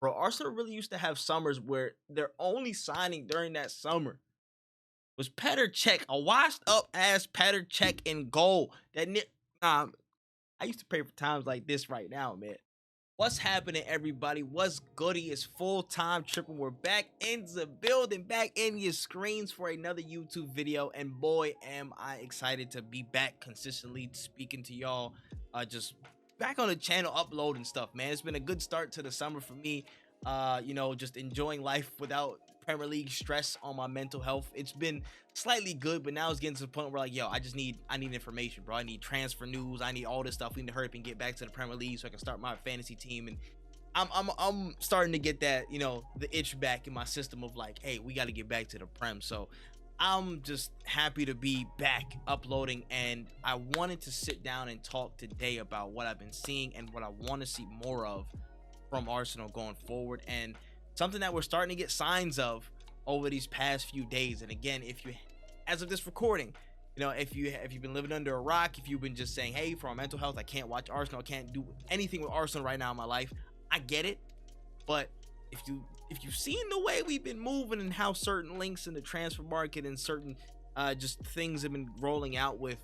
Bro, Arsenal really used to have summers where their only signing during that summer was Petr Cech, a washed up ass Petr Cech in goal. I used to pray for times like this right now, man. What's happening, everybody? What's goody? It's full-time tripping. We're back in the building, back in your screens for another YouTube video. And boy, am I excited to be back consistently speaking to y'all. Just back on the channel, uploading stuff, man. It's been a good start to the summer for me. Just enjoying life without Premier League stress on my mental health. It's been slightly good, but now it's getting to the point where like, yo, I need information, bro. I need transfer news. I need all this stuff. We need to hurry up and get back to the Premier League so I can start my fantasy team. And I'm starting to get that, the itch back in my system of like, hey, we got to get back to the Prem. So I'm just happy to be back uploading, and I wanted to sit down and talk today about what I've been seeing and what I want to see more of from Arsenal going forward, and something that we're starting to get signs of over these past few days. And again, as of this recording, if you've been living under a rock, if you've been just saying, hey, for my mental health, I can't watch Arsenal, I can't do anything with Arsenal right now in my life, I get it. But if you've seen the way we've been moving and how certain links in the transfer market and certain just things have been rolling out with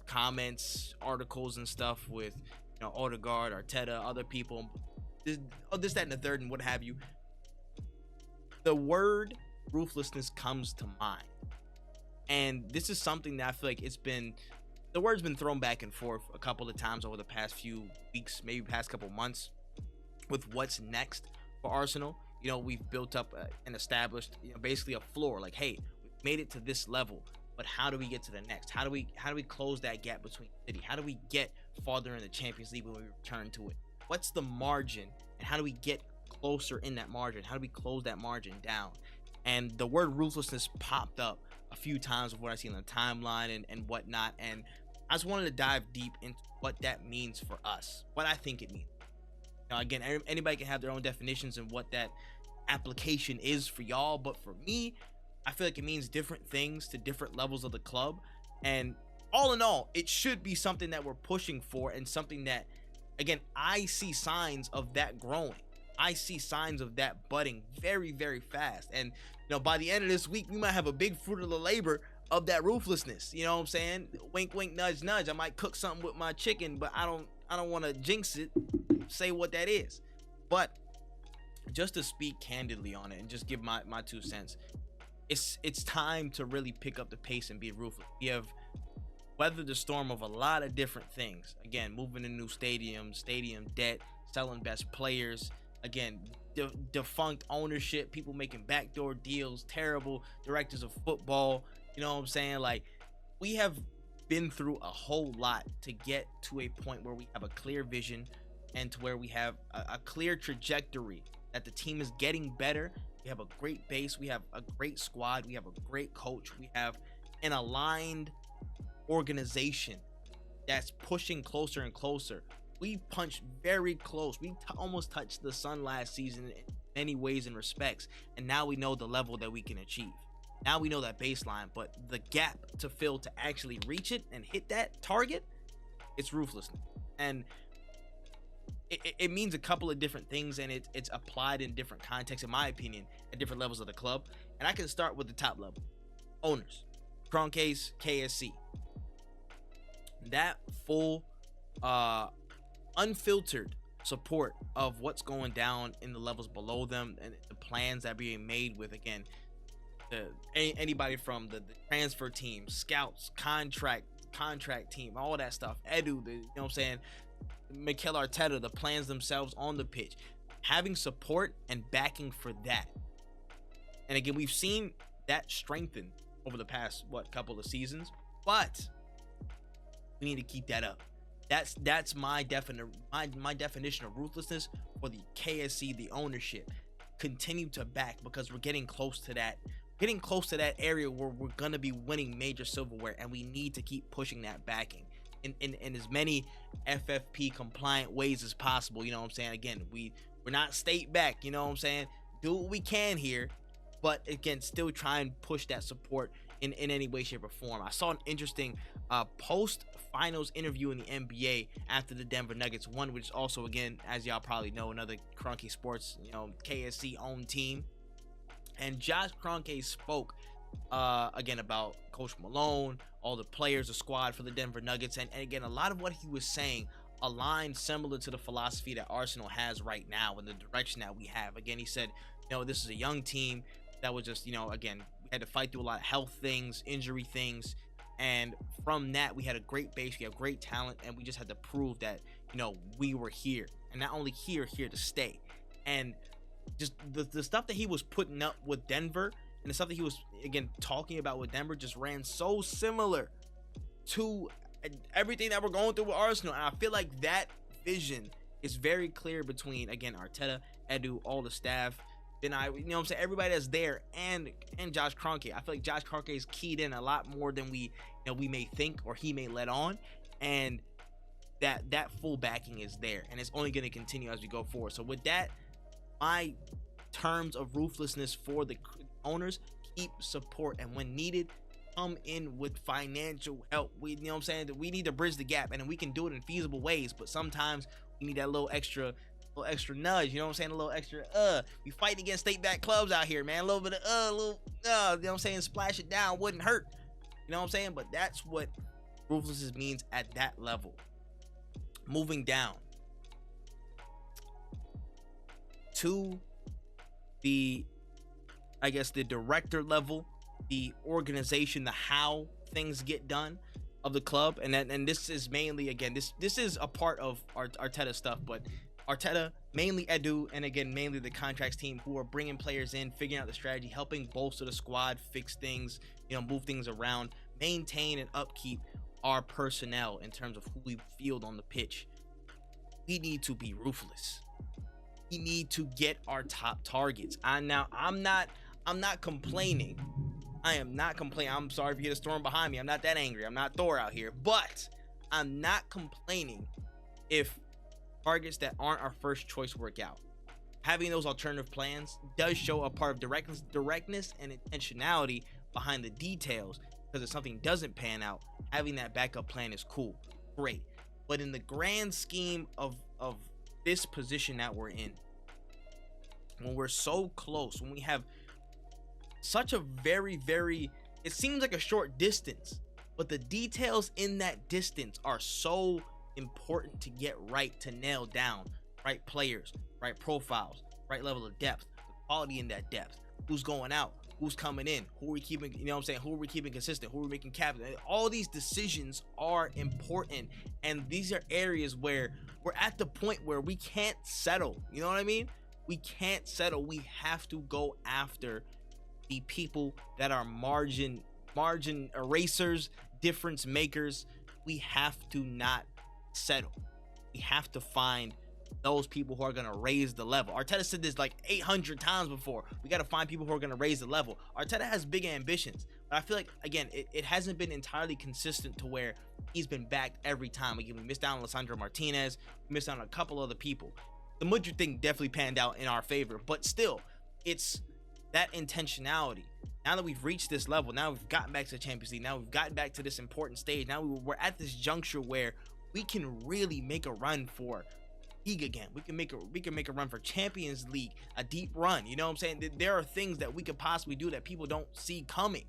comments, articles and stuff with Odegaard, Arteta, other people, this, that, and the third, and what have you, the word ruthlessness comes to mind. And this is something that I feel like the word's been thrown back and forth a couple of times over the past few weeks, maybe past couple months, with what's next for Arsenal. We've built up and established basically a floor, like, hey, we've made it to this level, but how do we get to the next? How do we close that gap between City? How do we get farther in the Champions League when we return to it? What's the margin, and how do we get closer in that margin? How do we close that margin down? And the word ruthlessness popped up a few times of what I see on the timeline and whatnot, and I just wanted to dive deep into what that means for us, what I think it means. Again, anybody can have their own definitions and what that application is for y'all, but for me, I feel like it means different things to different levels of the club. And all in all, it should be something that we're pushing for, and something that, again, I see signs of that growing. I see signs of that budding very, very fast. And by the end of this week, we might have a big fruit of the labor of that ruthlessness. You know what I'm saying? Wink, wink, nudge, nudge. I might cook something with my chicken, but I don't want to jinx it, say what that is. But just to speak candidly on it and just give my 2 cents, it's time to really pick up the pace and be ruthless. We have weathered the storm of a lot of different things. Again, moving to new stadium debt, selling best players, again, defunct ownership, people making backdoor deals, terrible directors of football. You know what I'm saying? Like, we have been through a whole lot to get to a point where we have a clear vision, and to where we have a clear trajectory that the team is getting better. We have a great base, we have a great squad, we have a great coach, we have an aligned organization that's pushing closer and closer. We punched very close. We almost touched the sun last season in many ways and respects, and now we know the level that we can achieve. Now we know that baseline, but the gap to fill to actually reach it and hit that target, it's ruthlessness. And it means a couple of different things, and it's applied in different contexts, in my opinion, at different levels of the club. And I can start with the top level. Owners, Kroenke's KSC. That full unfiltered support of what's going down in the levels below them, and the plans that are being made with, again, anybody from the transfer team, scouts, contract team, all that stuff, Edu, you know what I'm saying, Mikel Arteta, the plans themselves on the pitch, having support and backing for that. And again, we've seen that strengthen over the past couple of seasons, but we need to keep that up. That's my definition of ruthlessness for the KSC, the ownership. Continue to back, because we're getting close to that area where we're gonna be winning major silverware, and we need to keep pushing that backing in as many FFP compliant ways as possible. You know what I'm saying? Again, we're not state back, you know what I'm saying? Do what we can here, but again, still try and push that support in any way, shape, or form. I saw an interesting post-finals interview in the NBA after the Denver Nuggets won, which is also, again, as y'all probably know, another Kroenke Sports, KSC-owned team. And Josh Kroenke spoke again about Coach Malone, all the players, the squad for the Denver Nuggets, and again, a lot of what he was saying aligned similar to the philosophy that Arsenal has right now and the direction that we have. Again, he said, this is a young team that was just, again, we had to fight through a lot of health things, injury things, and from that, we had a great base, we have great talent, and we just had to prove that, we were here, and not only here to stay. And just the stuff that he was putting up with Denver and the stuff that he was, again, talking about with Denver just ran so similar to everything that we're going through with Arsenal. And I feel like that vision is very clear between, again, Arteta, Edu, all the staff, then everybody that's there, and Josh Kroenke. I feel like Josh Kroenke is keyed in a lot more than we may think or he may let on, and that full backing is there, and it's only going to continue as we go forward. So with that, my terms of ruthlessness for the owners: keep support, and when needed, come in with financial help. We need to bridge the gap, and we can do it in feasible ways, but sometimes we need that little extra nudge, a little extra we fight against state-backed clubs out here, man. A little bit of splash it down wouldn't hurt, but that's what ruthlessness means at that level. Moving down to the director level, the organization, the how things get done of the club, and this is mainly, again, this is a part of Arteta stuff, but Arteta, mainly Edu, and again, mainly the contracts team, who are bringing players in, figuring out the strategy, helping bolster the squad, fix things, move things around, maintain and upkeep our personnel in terms of who we field on the pitch. We need to be ruthless. We need to get our top targets. I'm not complaining. I am not complaining. I'm sorry if you hear the storm behind me. I'm not that angry. I'm not Thor out here. But I'm not complaining if targets that aren't our first choice work out. Having those alternative plans does show a part of directness and intentionality behind the details, because if something doesn't pan out, having that backup plan is cool, great. But in the grand scheme of this position that we're in, when we're so close, when we have such a very, very, it seems like a short distance, but the details in that distance are so important to get right, to nail down right players, right profiles, right level of depth, the quality in that depth, who's going out, who's coming in, who are we keeping, who are we keeping consistent, who are we making captain. All these decisions are important, and these are areas where we're at the point where we can't settle. You know what I mean? We can't settle. We have to go after the people that are margin erasers, difference makers. We have to not settle. We have to find those people who are going to raise the level. Arteta said this like 800 times before. We got to find people who are going to raise the level. Arteta has big ambitions, but I feel like, again, it hasn't been entirely consistent to where he's been backed every time. We missed out on Lisandro Martinez, we missed out on a couple other people. The Mudryk thing definitely panned out in our favor, but still, it's that intentionality. Now that we've reached this level, now we've gotten back to the Champions League, now we've gotten back to this important stage, now we're at this juncture where we can really make a run for league again. We can make a run for Champions League, a deep run. You know what I'm saying? There are things that we could possibly do that people don't see coming.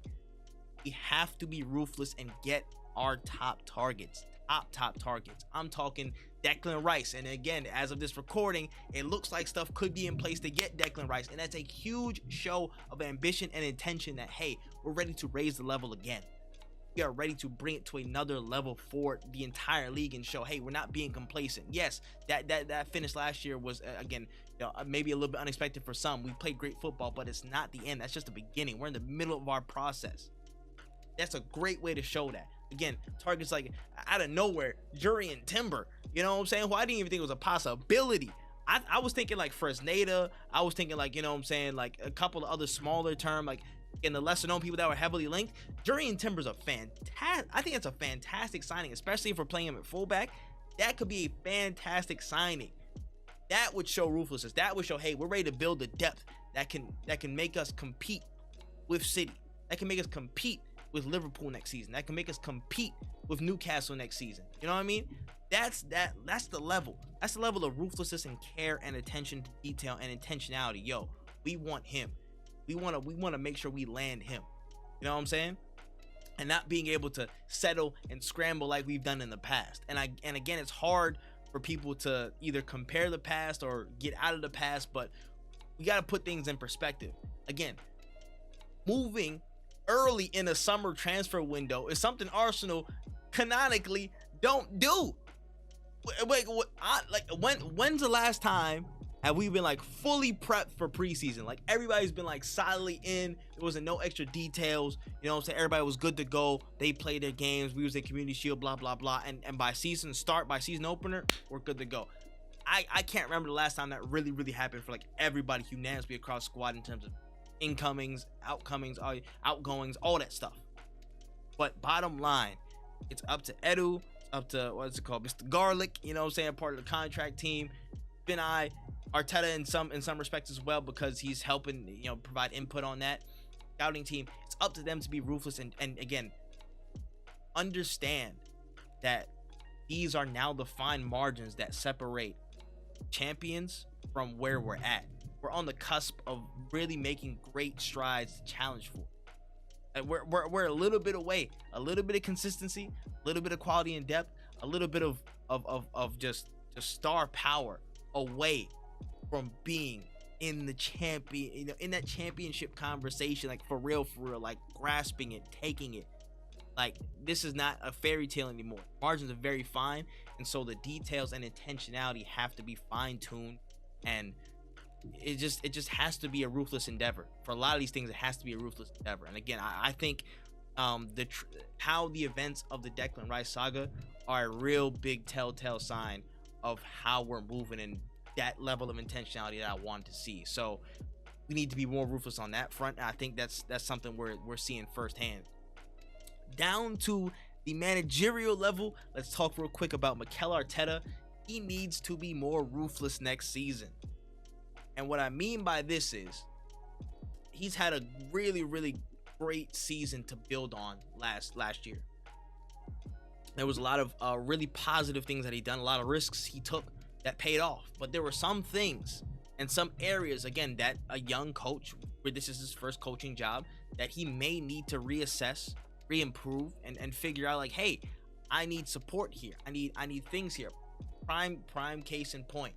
We have to be ruthless and get our top targets. Top targets. I'm talking Declan Rice, and again, as of this recording, it looks like stuff could be in place to get Declan Rice, and that's a huge show of ambition and intention that, hey, we're ready to raise the level again. We are ready to bring it to another level for the entire league and show, hey, we're not being complacent. Yes, that finish last year was, again, maybe a little bit unexpected for some. We played great football, but it's not the end. That's just the beginning. We're in the middle of our process. That's a great way to show that. Again, targets like out of nowhere, Jurrien Timber, you know what I'm saying? Who I didn't even think it was a possibility. I was thinking like Fresneda. I was thinking like, you know what I'm saying, like a couple of other smaller term, like in the lesser known people that were heavily linked. Jurrien Timber's a fantastic, I think it's a fantastic signing, especially if we're playing him at fullback. That could be a fantastic signing. That would show ruthlessness. That would show, hey, we're ready to build the depth that can make us compete with City. That can make us compete with Liverpool next season, that can make us compete with Newcastle next season. You know what I mean? That's the level. That's the level of ruthlessness and care and attention to detail and intentionality. Yo, we want him. We want to make sure we land him. You know what I'm saying? And not being able to settle and scramble like we've done in the past. And again, it's hard for people to either compare the past or get out of the past, but we got to put things in perspective. Again, moving early in a summer transfer window is something Arsenal canonically don't do. Wait, when's the last time have we been like fully prepped for preseason? Like everybody's been like solidly in. There wasn't no extra details. You know what I'm saying? Everybody was good to go. They played their games. We was in Community Shield, blah, blah, blah. And by season opener, we're good to go. I can't remember the last time that really happened for like everybody unanimously across the squad in terms of incomings, outgoings, all that stuff. But bottom line, it's up to Edu, up to, what's it called, Mr. Garlic, you know what I'm saying, part of the contract team. Arteta in some respects as well, because he's helping, you know, provide input on that scouting team. It's up to them to be ruthless and again, understand that these are now the fine margins that separate champions from where we're at. We're on the cusp of really making great strides to challenge for. And we're a little bit away, a little bit of consistency, a little bit of quality and depth, a little bit of just star power away from being in the champion, you know, in that championship conversation, like for real, like grasping it, taking it. Like, this is not a fairy tale anymore. Margins are very fine, and so the details and intentionality have to be fine-tuned, and it just has to be a ruthless endeavor. For a lot of these things, it has to be a ruthless endeavor. And again, I think how the events of the Declan Rice saga are a real big telltale sign of how we're moving in that level of intentionality that I wanted to see. So we need to be more ruthless on that front. And I think that's something we're seeing firsthand. Down to the managerial level, let's talk real quick about Mikel Arteta. He needs to be more ruthless next season. And what I mean by this is he's had a really great season to build on last year. There was a lot of really positive things that he done, a lot of risks he took that paid off. But there were some things and some areas, again, that a young coach, where this is his first coaching job, that he may need to reassess, re-improve, and figure out, like, hey, I need support here. I need things here. Prime case in point.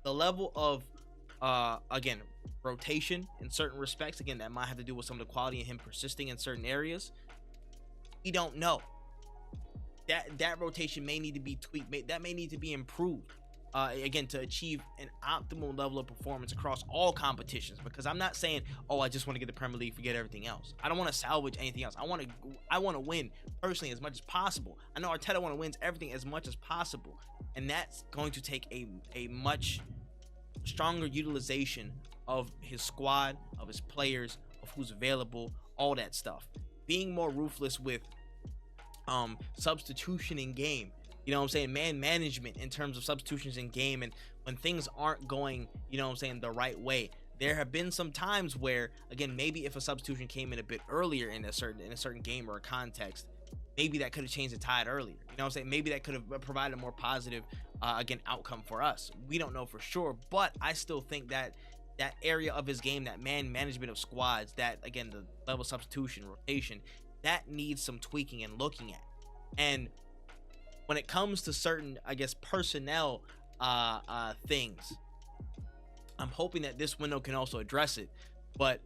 The level of again, rotation in certain respects, again, that might have to do with some of the quality and him persisting in certain areas. We don't know. That rotation may need to be tweaked. That may need to be improved. Again, to achieve an optimal level of performance across all competitions. Because I'm not saying, oh, I just want to get the Premier League, forget everything else. I don't want to salvage anything else. I want to win personally as much as possible. I know Arteta want to win everything as much as possible, and that's going to take a much stronger utilization of his squad, of his players, of who's available, all that stuff. Being more ruthless with substitution in game. You know what I'm saying? Man management in terms of substitutions in game, and when things aren't going, you know what I'm saying, the right way. There have been some times where, again, maybe if a substitution came in a bit earlier in a certain game or a context, maybe that could have changed the tide earlier. You know what I'm saying? Maybe that could have provided a more positive, again, outcome for us. We don't know for sure, but I still think that that area of his game, that man management of squads, that, again, the level of substitution, rotation, that needs some tweaking and looking at. And when it comes to certain, I guess, personnel things, I'm hoping that this window can also address it. But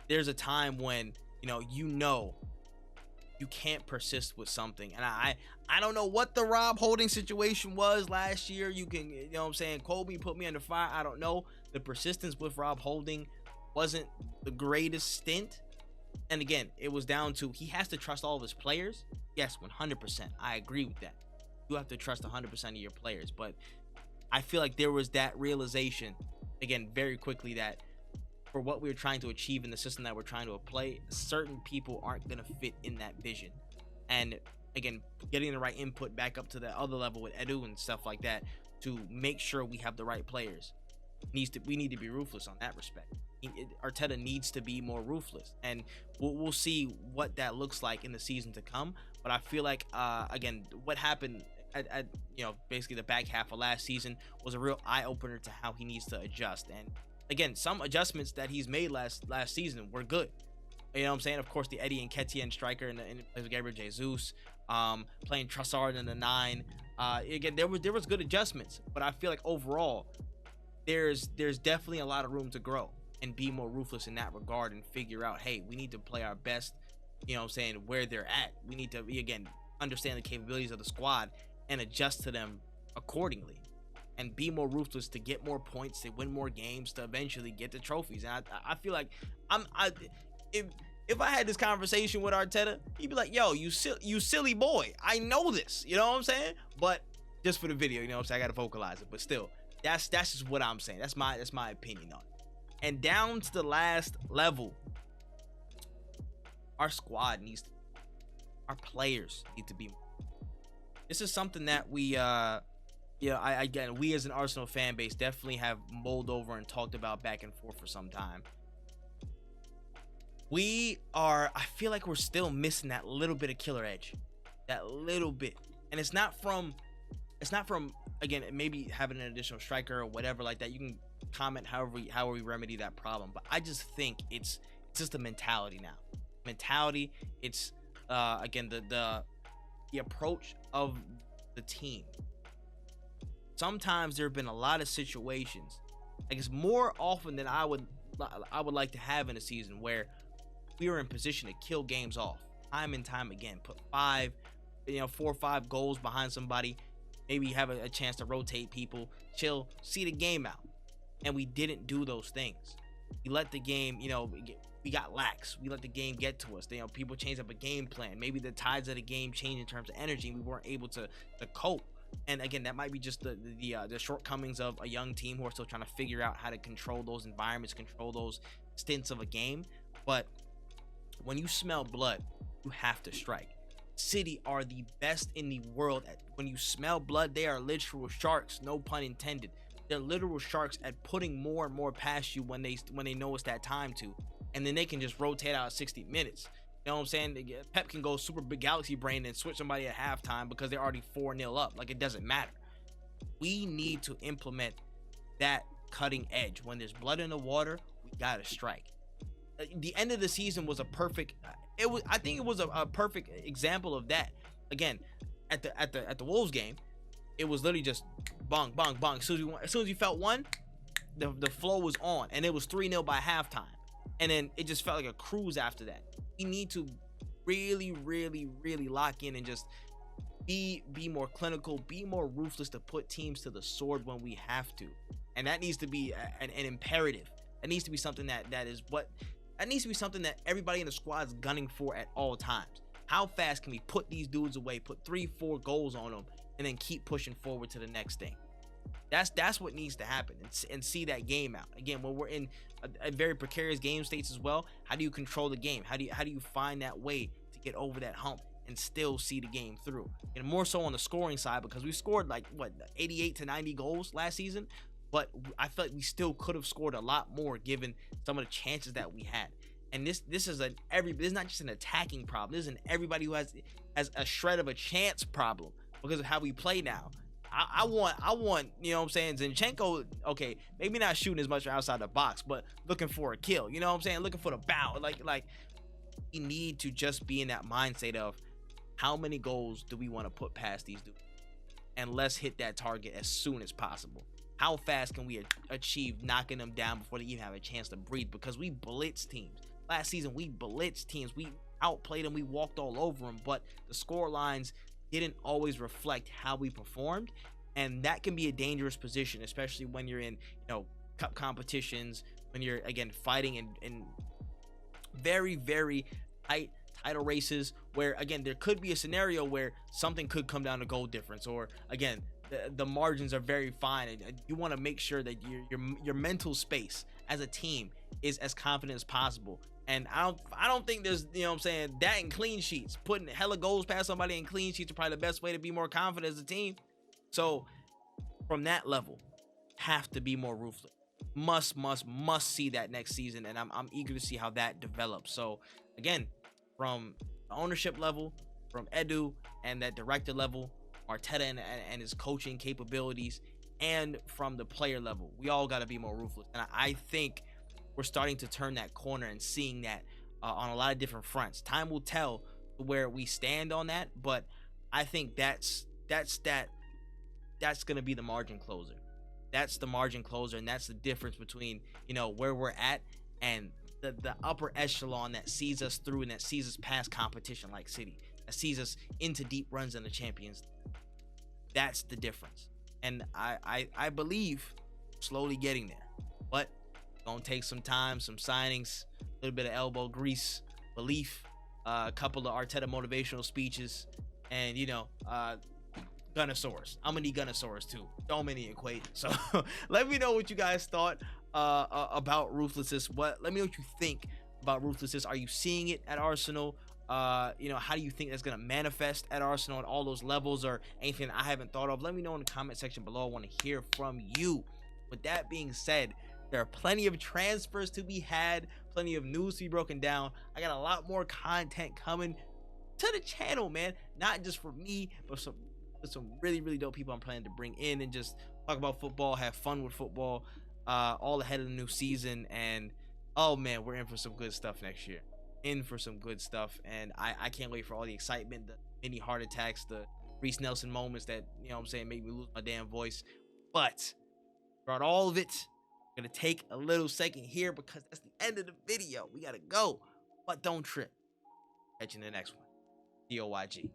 there's a time when, you can't persist with something. And I don't know what the Rob Holding situation was last year. You can, you know what I'm saying, Kobe put me under fire. I don't know. The persistence with Rob Holding wasn't the greatest stint. And again, it was down to, he has to trust all of his players. Yes, 100%. I agree with that. You have to trust 100% of your players. But I feel like there was that realization, again, very quickly, that for what we're trying to achieve in the system that we're trying to play, certain people aren't going to fit in that vision. And again, getting the right input back up to the other level with Edu and stuff like that to make sure we have the right players. We need to be ruthless on that respect. Arteta needs to be more ruthless, and we'll see what that looks like in the season to come. But I feel like again, what happened at basically the back half of last season was a real eye opener to how he needs to adjust. And again, some adjustments that he's made last season were good. You know what I'm saying? Of course, the Eddie and Nketiah striker in place of Gabriel Jesus, playing Trossard in the 9. Again, there was good adjustments, but I feel like overall, there's definitely a lot of room to grow and be more ruthless in that regard and figure out, hey, we need to play our best. You know what I'm saying? Where they're at, we need to again understand the capabilities of the squad and adjust to them accordingly, and be more ruthless to get more points, to win more games, to eventually get the trophies. And I feel like if I had this conversation with Arteta, he'd be like, yo, you silly boy, I know this, you know what I'm saying? But just for the video, you know what I'm saying, I gotta vocalize it. But still, that's just what I'm saying. That's my opinion on it. And down to the last level, our squad our players need to be more. This is something that we we as an Arsenal fan base definitely have mulled over and talked about back and forth for some time. I feel like we're still missing that little bit of killer edge, that little bit. And it's not from again, maybe having an additional striker or whatever like that. You can comment however we remedy that problem, but I just think it's just the mentality now. It's again the approach of the team. Sometimes there have been a lot of situations, I guess more often than I would like to have in a season, where we were in position to kill games off time and time again, put 4 or 5 goals behind somebody, maybe have a chance to rotate people, chill, see the game out. And we didn't do those things. We let the game, we got lax. We let the game get to us. People change up a game plan. Maybe the tides of the game change in terms of energy, and we weren't able to cope. And again, that might be just the shortcomings of a young team who are still trying to figure out how to control those environments, control those stints of a game. But when you smell blood, you have to strike. City are the best in the world at, when you smell blood, they are literal sharks, no pun intended. They're literal sharks at putting more and more past you when they know it's that time to. And then they can just rotate out 60 minutes. You know what I'm saying? Pep can go super big galaxy brain and switch somebody at halftime because they're already 4-0 up. Like, it doesn't matter. We need to implement that cutting edge. When there's blood in the water, we gotta strike. The end of the season was a perfect. I think it was a perfect example of that. Again, at the Wolves game, it was literally just bong, bong, bong. As soon as you felt one, the flow was on, and it was 3-0 by halftime. And then it just felt like a cruise after that. We need to really, really, really lock in and just be more clinical, be more ruthless to put teams to the sword when we have to. And that needs to be an imperative. That needs to be something that needs to be something that everybody in the squad is gunning for at all times. How fast can we put these dudes away, put 3-4 goals on them, and then keep pushing forward to the next thing? That's what needs to happen, and see that game out. Again, when we're in a very precarious game states as well, how do you control the game? How do you find that way to get over that hump and still see the game through? And more so on the scoring side, because we scored 88 to 90 goals last season, but I feel like we still could have scored a lot more given some of the chances that we had. And this is this is not just an attacking problem. This is an everybody who has a shred of a chance problem because of how we play now. I want, you know what I'm saying, Zinchenko, okay, maybe not shooting as much outside the box, but looking for a kill, you know what I'm saying, looking for the bow. Like we need to just be in that mindset of how many goals do we want to put past these dudes, and let's hit that target as soon as possible. How fast can we achieve knocking them down before they even have a chance to breathe? Because we blitz teams. Last season, we blitzed teams. We outplayed them. We walked all over them. But the score lines didn't always reflect how we performed. And that can be a dangerous position, especially when you're in, cup competitions, when you're, again, fighting in very, very tight title races where, again, there could be a scenario where something could come down to goal difference, or, again, the margins are very fine, and you want to make sure that your mental space as a team is as confident as possible. And I don't think there's, that and clean sheets, putting hella goals past somebody in clean sheets are probably the best way to be more confident as a team. So from that level, have to be more ruthless. must see that next season, and I'm eager to see how that develops. So again, from the ownership level, from Edu and that director level, Arteta and his coaching capabilities, and from the player level, we all got to be more ruthless. And I think we're starting to turn that corner and seeing that on a lot of different fronts. Time will tell where we stand on that, but I think that's going to be the margin closer. That's the margin closer, and that's the difference between, where we're at and the upper echelon that sees us through and that sees us past competition like City, that sees us into deep runs in the Champions. That's the difference. And I believe slowly getting there. But it's gonna take some time, some signings, a little bit of elbow grease, belief, a couple of Arteta motivational speeches, and Gunnosaurus. I'm gonna need Gunnosaurus too. Don't many equate. So let me know what you guys thought about Ruthlessness. Let me know what you think about Ruthlessness. Are you seeing it at Arsenal? How do you think that's gonna manifest at Arsenal at all those levels, or anything I haven't thought of? Let me know in the comment section below. I want to hear from you. With that being said, there are plenty of transfers to be had, plenty of news to be broken down. I got a lot more content coming to the channel, man. Not just for me, but some really, really dope people I'm planning to bring in and just talk about football, have fun with football, all ahead of the new season. And oh man, we're in for some good stuff next year. In for some good stuff, and I can't wait for all the excitement, the mini heart attacks, the Reece Nelson moments that make me lose my damn voice. But throughout all of it, I'm gonna take a little second here because that's the end of the video. We gotta go, but don't trip. Catch you in the next one. DOYG.